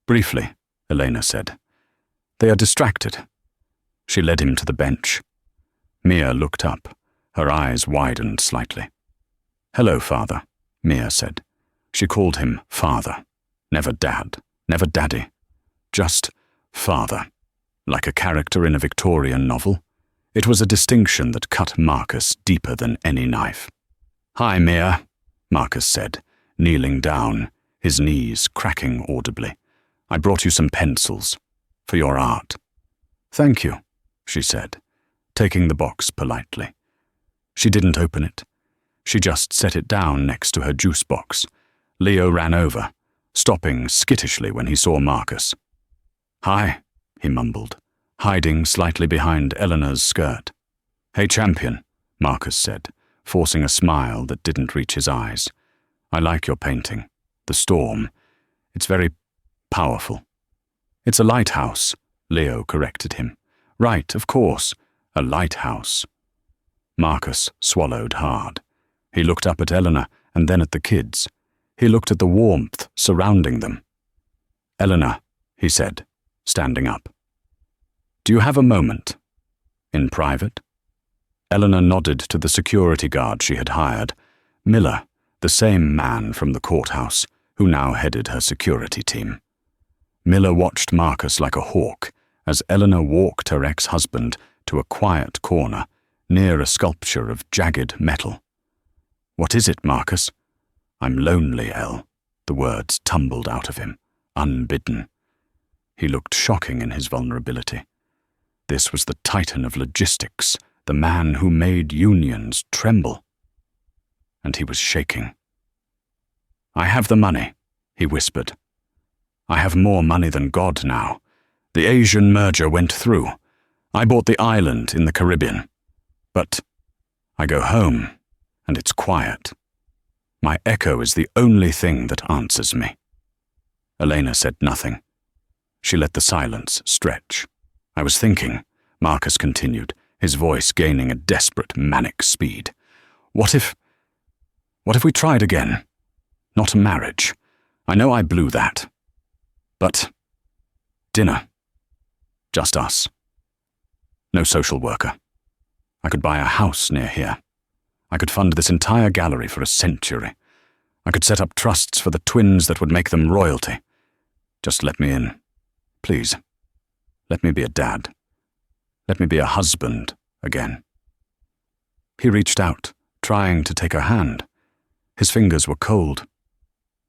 "Briefly," Elena said. "They are distracted." She led him to the bench. Mia looked up. Her eyes widened slightly. "Hello, Father," Mia said. She called him Father. Never Dad, never Daddy. Just Father, like a character in a Victorian novel. It was a distinction that cut Marcus deeper than any knife. "Hi, Mia," Marcus said, kneeling down, his knees cracking audibly. "I brought you some pencils. For your art." "Thank you," she said, taking the box politely. She didn't open it. She just set it down next to her juice box. Leo ran over, stopping skittishly when he saw Marcus. "Hi," he mumbled, hiding slightly behind Eleanor's skirt. "Hey, champion," Marcus said, forcing a smile that didn't reach his eyes. "I like your painting. The storm. It's very powerful." "It's a lighthouse," Leo corrected him. "Right, of course. A lighthouse." Marcus swallowed hard. He looked up at Eleanor and then at the kids. He looked at the warmth surrounding them. "Eleanor," he said, standing up. "Do you have a moment? In private?" Eleanor nodded to the security guard she had hired, Miller, the same man from the courthouse, who now headed her security team. Miller watched Marcus like a hawk as Eleanor walked her ex-husband to a quiet corner near a sculpture of jagged metal. "What is it, Marcus?" "I'm lonely, Elle." The words tumbled out of him, unbidden. He looked shocking in his vulnerability. This was the titan of logistics, the man who made unions tremble. And he was shaking. "I have the money," he whispered. "I have more money than God now. The Asian merger went through. I bought the island in the Caribbean. But I go home, and it's quiet. My echo is the only thing that answers me." Elena said nothing. She let the silence stretch. "I was thinking," Marcus continued, his voice gaining a desperate manic speed. What if we tried again? Not a marriage. I know I blew that. But dinner. Just us. No social worker. I could buy a house near here. I could fund this entire gallery for a century. I could set up trusts for the twins that would make them royalty. Just let me in. Please. Let me be a dad. Let me be a husband again." He reached out, trying to take her hand. His fingers were cold.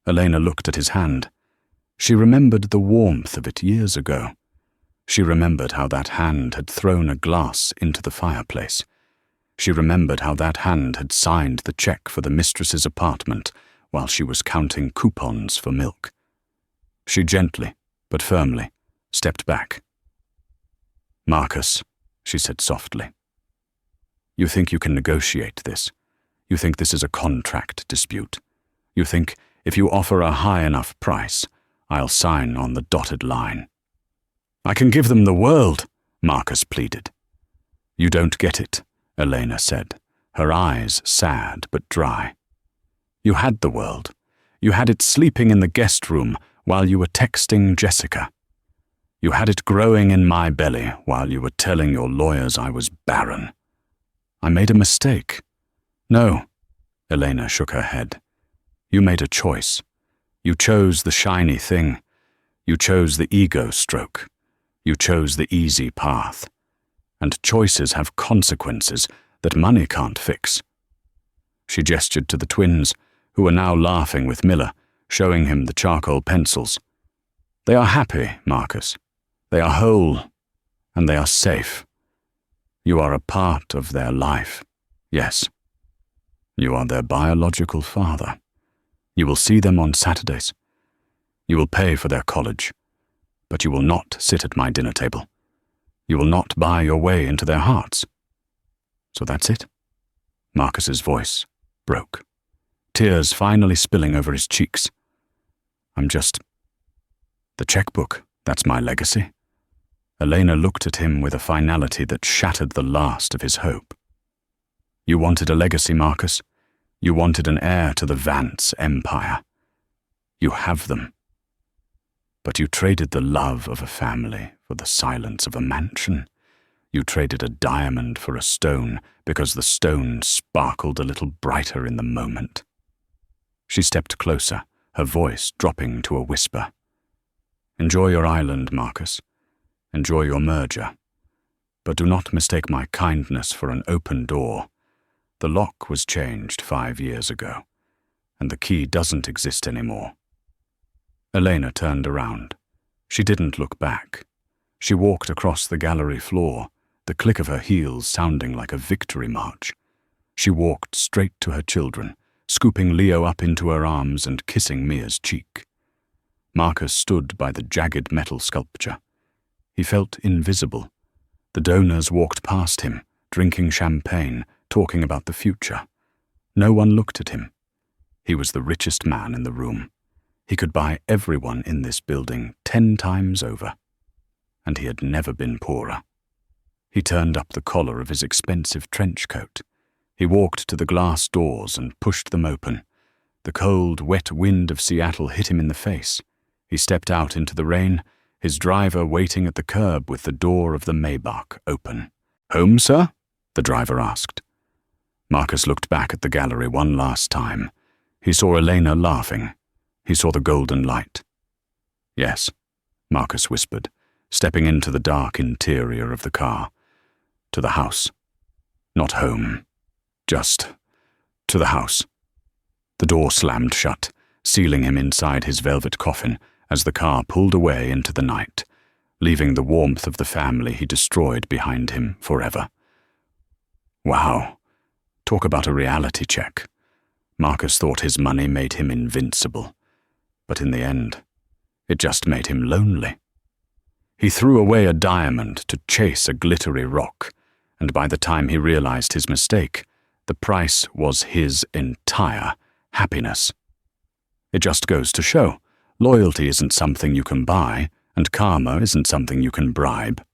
Elena looked at his hand. She remembered the warmth of it years ago. She remembered how that hand had thrown a glass into the fireplace. She remembered how that hand had signed the check for the mistress's apartment while she was counting coupons for milk. She gently, but firmly, stepped back. "Marcus," she said softly. "You think you can negotiate this. You think this is a contract dispute. You think if you offer a high enough price, I'll sign on the dotted line." "I can give them the world," Marcus pleaded. "You don't get it," Elena said, her eyes sad but dry. "You had the world. You had it sleeping in the guest room while you were texting Jessica. You had it growing in my belly while you were telling your lawyers I was barren. I made a mistake." "No," Elena shook her head. "You made a choice. You chose the shiny thing. You chose the ego stroke. You chose the easy path. And choices have consequences that money can't fix." She gestured to the twins, who were now laughing with Miller, showing him the charcoal pencils. "They are happy, Marcus. They are whole, and they are safe. You are a part of their life. Yes. You are their biological father. You will see them on Saturdays. You will pay for their college, but you will not sit at my dinner table. You will not buy your way into their hearts. So that's it." Marcus's voice broke, tears finally spilling over his cheeks. "I'm just... the checkbook, that's my legacy." Elena looked at him with a finality that shattered the last of his hope. "You wanted a legacy, Marcus. You wanted an heir to the Vance empire. You have them. But you traded the love of a family for the silence of a mansion. You traded a diamond for a stone because the stone sparkled a little brighter in the moment." She stepped closer, her voice dropping to a whisper. "Enjoy your island, Marcus. Enjoy your merger. But do not mistake my kindness for an open door. The lock was changed 5 years ago, and the key doesn't exist anymore. Elena turned around. She didn't look back. She walked across the gallery floor, the click of her heels sounding like a victory march. She walked straight to her children, scooping Leo up into her arms and kissing Mia's cheek. Marcus stood by the jagged metal sculpture. He felt invisible. The donors walked past him, drinking champagne, talking about the future. No one looked at him. He was the richest man in the room. He could buy everyone in this building 10 times over. And he had never been poorer. He turned up the collar of his expensive trench coat. He walked to the glass doors and pushed them open. The cold, wet wind of Seattle hit him in the face. He stepped out into the rain, his driver waiting at the curb with the door of the Maybach open. "Home, sir?" the driver asked. Marcus looked back at the gallery one last time. He saw Elena laughing. He saw the golden light. "Yes," Marcus whispered, stepping into the dark interior of the car. To the house. Not home. Just to the house. The door slammed shut, sealing him inside his velvet coffin as the car pulled away into the night, leaving the warmth of the family he destroyed behind him forever. Wow. Talk about a reality check. Marcus thought his money made him invincible, but in the end, it just made him lonely. He threw away a diamond to chase a glittery rock, and by the time he realized his mistake, the price was his entire happiness. It just goes to show, loyalty isn't something you can buy, and karma isn't something you can bribe.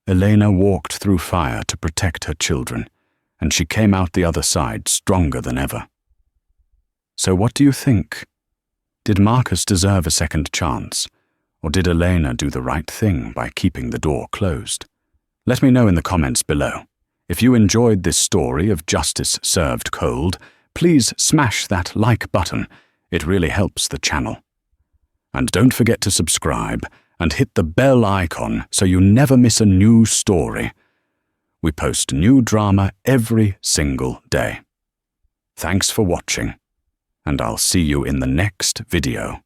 Elena walked through fire to protect her children, and she came out the other side stronger than ever. So what do you think? Did Marcus deserve a second chance, or did Elena do the right thing by keeping the door closed? Let me know in the comments below. If you enjoyed this story of justice served cold, please smash that like button. It really helps the channel. And don't forget to subscribe and hit the bell icon so you never miss a new story. We post new drama every single day. Thanks for watching, and I'll see you in the next video.